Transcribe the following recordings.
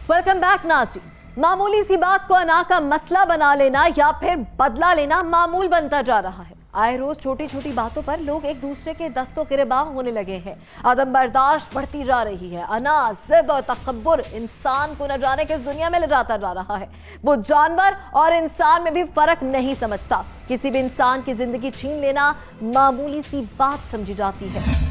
Welcome back नाज़रीन। मामूली सी बात को अना का मसला बना लेना या फिर बदला लेना मामूल बनता जा रहा है। आए रोज छोटी छोटी बातों पर लोग एक दूसरे के दस्तों गिरबान होने लगे हैं। अदम बर्दाश्त बढ़ती जा रही है। अना, जिद और तकब्बुर इंसान को न जाने किस दुनिया में ले जाता जा रहा है। वो जानवर और इंसान में भी फर्क नहीं समझता। किसी भी इंसान की जिंदगी छीन लेना मामूली सी बात समझी जाती है।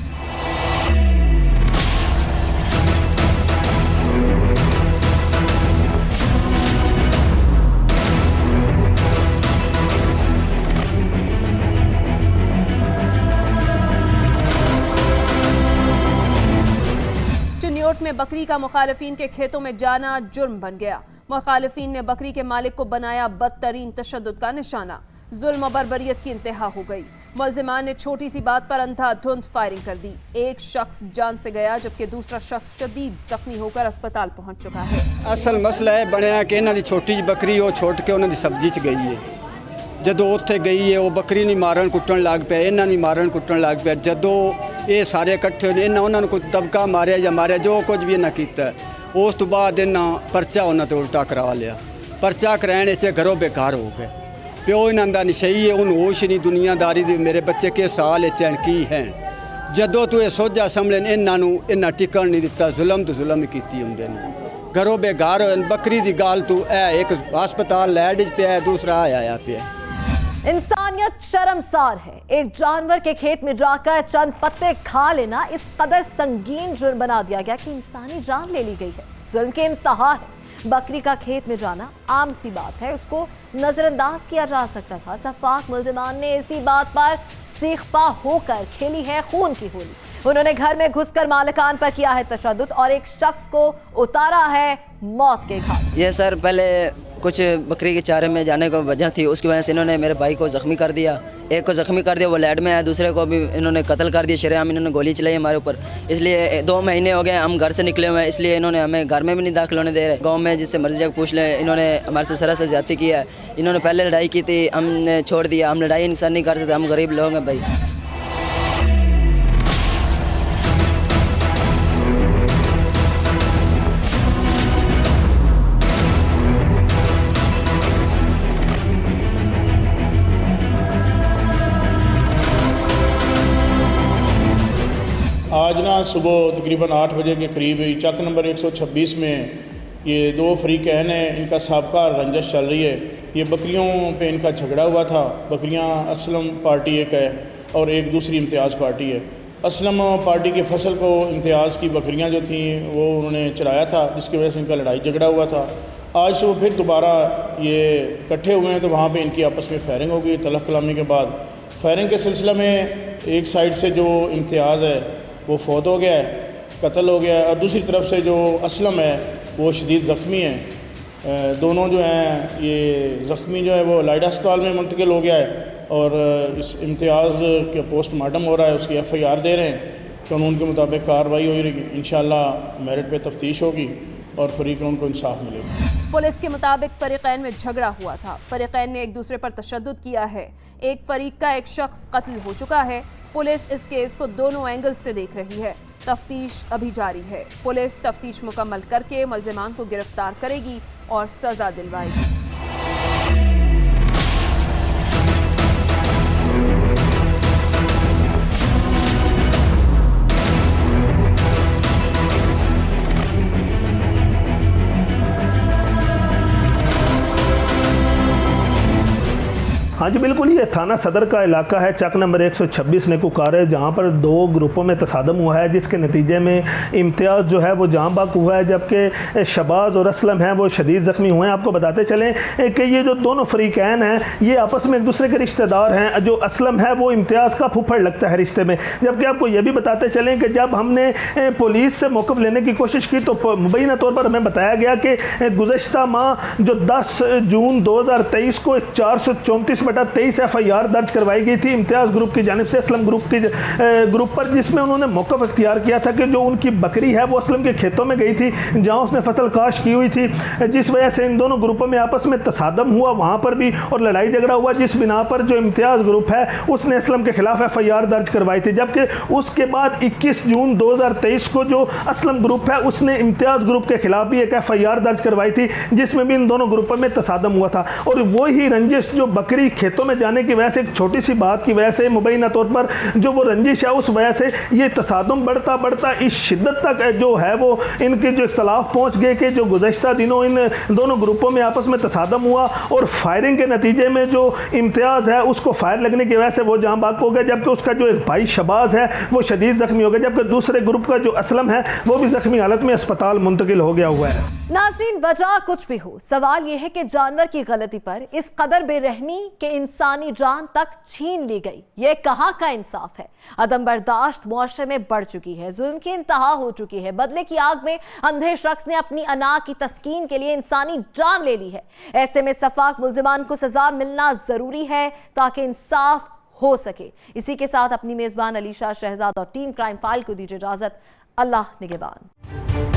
चिन्योट में बकरी का मुखालिफिन के खेतों में जाना जुर्म बन गया। मुखालिफिन ने बकरी के मालिक को बनाया बदतरीन तशद्दुद का निशाना। जुल्म और बर्बरियत की इंतहा हो गई। मुलजिमान ने छोटी सी बात पर अंधाधुंध फायरिंग कर दी। एक शख्स जान से गया जबकि दूसरा शख्स शदीद जख्मी होकर अस्पताल पहुंच चुका है। असल मसला है बनया कि इन्हों की छोटी जी बकरी वो छोड़ के उन्होंने सब्जी च गई है। ਜਦੋਂ ਉੱਥੇ ਗਈ ਹੈ ਉਹ ਬੱਕਰੀ ਨਹੀਂ ਮਾਰਨ ਕੁੱਟਣ ਲੱਗ ਪਿਆ, ਇਹਨਾਂ ਨਹੀਂ ਮਾਰਨ ਕੁੱਟਣ ਲੱਗ ਪਿਆ। ਜਦੋਂ ਇਹ ਸਾਰੇ ਇਕੱਠੇ ਹੋਏ ਇਹਨਾਂ ਉਹਨਾਂ ਨੂੰ ਕੋਈ ਦਬਕਾ ਮਾਰਿਆ ਜਾਂ ਮਾਰਿਆ ਜੋ ਕੁਝ ਵੀ ਇਹਨਾਂ ਕੀਤਾ। ਉਸ ਤੋਂ ਬਾਅਦ ਇਹਨਾਂ ਪਰਚਾ ਉਹਨਾਂ ਤੇ ਉਲਟਾ ਕਰਵਾ ਲਿਆ। ਪਰਚਾ ਕਰਾਉਣ ਵਿੱਚ ਘਰੋਂ ਬੇਕਾਰ ਹੋ ਗਏ। ਪਿਓ ਇਹਨਾਂ ਦਾ ਨਸ਼ਈ ਹੈ, ਉਹਨੂੰ ਹੋਸ਼ ਨਹੀਂ ਦੁਨੀਆਦਾਰੀ ਦੀ ਮੇਰੇ ਬੱਚੇ ਕਿਸ ਹਾਲ ਵਿੱਚ ਹਨ ਕੀ ਹੈ। ਜਦੋਂ ਤੂੰ ਇਹ ਸੋਝਾ ਸੰਭਲਣ ਇਹਨਾਂ ਨੂੰ ਇਹਨਾਂ ਟਿਕਣ ਨਹੀਂ ਦਿੱਤਾ। ਜ਼ੁਲਮ ਤੇ ਜ਼ੁਲਮ ਕੀਤੀ ਹੁੰਦੇ ਨੇ। ਘਰੋਂ ਬੇਕਾਰ ਹੋਏ। ਬੱਕਰੀ ਦੀ ਗੱਲ ਤੂੰ ਇਹ ਇੱਕ ਹਸਪਤਾਲ ਲੈਡ 'ਚ ਪਿਆ, ਦੂਸਰਾ ਆਇਆ ਪਿਆ। इंसानियत शर्मसार है। एक जानवर के खेत में जाकर चंद पत्ते खा लेना इस कदर संगीन जुर्म बना दिया गया कि इंसानी जान ले ली गई है। जुल्म की इंतहा है। बकरी का खेत में जाना आम सी बात है, उसको नजरअंदाज किया जा सकता था। सफाक मुलजिमान ने इसी बात पर सीखपा होकर खेली है खून की होली। उन्होंने घर में घुसकर मालिकान पर किया है तशद्दुद और एक शख्स को उतारा है मौत के घाट। ये सर पहले कुछ बकरी के चारे में जाने को वजह थी, उसकी वजह से इन्होंने मेरे भाई को ज़ख्मी कर दिया। एक को ज़ख्मी कर दिया, वो लैड में है। दूसरे को भी इन्होंने कत्ल कर दिया। शरेआम इन्होंने गोली चलाई हमारे ऊपर। इसलिए 2 महीने हो गए हम घर से निकले हुए हैं, इसलिए इन्होंने हमें घर में भी नहीं दाखिल होने दे रहे। गांव में जिससे मर्जी जाकर पूछ ले, इन्होंने हमारे से सरासर ज़्यादती की है। इन्होंने पहले लड़ाई की थी, हमने छोड़ दिया। हम लड़ाई इंसान नहीं कर सकते, हम गरीब लोग हैं भाई। आज ना सुबह तकरीबन 8 बजे के करीब चक नंबर 126 में ये 2 फरीकैन हैं, इनका साबका रंजश चल रही है। ये बकरियों पे इनका झगड़ा हुआ था। बकरियां असलम पार्टी एक है और एक दूसरी इम्तियाज़ पार्टी है। असलम पार्टी के फसल को इम्तियाज़ की बकरियां जो थी वो उन्होंने चराया था, जिसकी वजह से इनका लड़ाई झगड़ा हुआ था। आज सुबह फिर दोबारा ये इकट्ठे हुए हैं तो वहाँ पर इनकी आपस में फायरिंग हो गई। तलख कलामी के बाद फायरिंग के सिलसिले में एक साइड से जो इम्तियाज़ है वो फौत हो गया है, कत्ल हो गया है, और दूसरी तरफ से जो असलम है वो शदीद ज़ख्मी है। दोनों जो हैं ये ज़ख्मी जो है वो लाइड अस्पताल में मुंतकिल हो गया है और इस इम्तियाज़ के पोस्टमार्टम हो रहा है, उसकी FIR दे रहे हैं। कानून के मुताबिक कार्रवाई हो रही, इंशाअल्लाह मेरिट पे तफ्तीश होगी और फरीकैन को इंसाफ मिलेगा। पुलिस के मुताबिक फरीकैन में झगड़ा हुआ था। फरीकैन ने एक दूसरे पर तशद्दुद किया है। एक फरीक का एक शख्स कत्ल हो चुका है। पुलिस इस केस को दोनों एंगल से देख रही है। तफ्तीश अभी जारी है। पुलिस तफ्तीश मुकम्मल करके मुलजिमान को गिरफ्तार करेगी और सजा दिलवाएगी। हाँ जी बिल्कुल, ये थाना सदर का इलाका है। चक नंबर 126 नेकुकार है, जहाँ पर 2 ग्रुपों में तसादम हुआ है, जिसके नतीजे में इम्तियाज़ जो है वो जाम बाक हुआ है, जबकि शबाज और असलम हैं वो शदीद ज़ख्मी हुए हैं। आपको बताते चलें कि ये जो दोनों फरीकैन हैं ये आपस में एक दूसरे के रिश्तेदार हैं। जो असलम है वो इम्तियाज़ का फुफड़ लगता है रिश्ते में। जबकि आपको ये भी बताते चलें कि जब हमने पुलिस से मौक़िफ़ लेने की कोशिश की तो मुबैना तौर पर हमें बताया गया कि गुज़श्ता माह जो 10 जून 2023 को 434 16/23 FIR दर्ज करवाई गई थी इम्तियाज़ ग्रुप की जानिब से असलम ग्रुप पर, जिसमें उन्होंने मौक़िफ़ इख्तियार किया था कि जो उनकी बकरी है वो असलम के खेतों में गई थी जहाँ उसने फसल काश की हुई थी, जिस वजह से इन दोनों ग्रुपों में आपस में तसादम हुआ वहाँ पर भी और लड़ाई झगड़ा हुआ, जिस बिना पर जो इम्तियाज़ ग्रुप है उसने असलम के खिलाफ FIR दर्ज करवाई थी। जबकि उसके बाद 21 जून 2023 को जो असलम ग्रुप है उसने इम्तियाज़ ग्रुप के खिलाफ भी एक FIR दर्ज करवाई थी, जिसमें भी इन दोनों ग्रुपों में तसादम हुआ था। और वो ही रंजिश जो बकरी खेतों में जाने की वजह से, एक छोटी सी बात की वजह से, मुबैना तौर पर जो वो रंजिश है उस वजह से ये तसादम बढ़ता बढ़ता इस शिद्दत तक जो है वो इनके जो इख्तलाफ पहुँच गए कि जो गुज़श्ता दिनों इन दोनों ग्रुपों में आपस में तसादम हुआ और फायरिंग के नतीजे में जो इम्तियाज़ है उसको फायर लगने की वजह से वो जाँ बाग हो गया, जबकि उसका जो एक भाई शबाज है वो शदीद ज़ख्मी हो गया, जबकि दूसरे ग्रुप का जो असलम है वो भी ज़ख्मी हालत में अस्पताल मुंतकिल हो गया हुआ है। नाज़रीन, वजह कुछ भी हो, सवाल यह है कि जानवर की गलती पर इस कदर बेरहमी के इंसानी जान तक छीन ली गई, ये कहाँ का इंसाफ है। अदम बर्दाश्त मुआशरे में बढ़ चुकी है, जुल्म की इंतहा हो चुकी है, बदले की आग में अंधे शख्स ने अपनी अना की तस्कीन के लिए इंसानी जान ले ली है। ऐसे में सफाक मुल्जिमान को सजा मिलना जरूरी है ताकि इंसाफ हो सके। इसी के साथ अपनी मेजबान अलीशा शहजाद और टीम क्राइम फाइल को दीजिए इजाजत। अल्लाह निगहबान।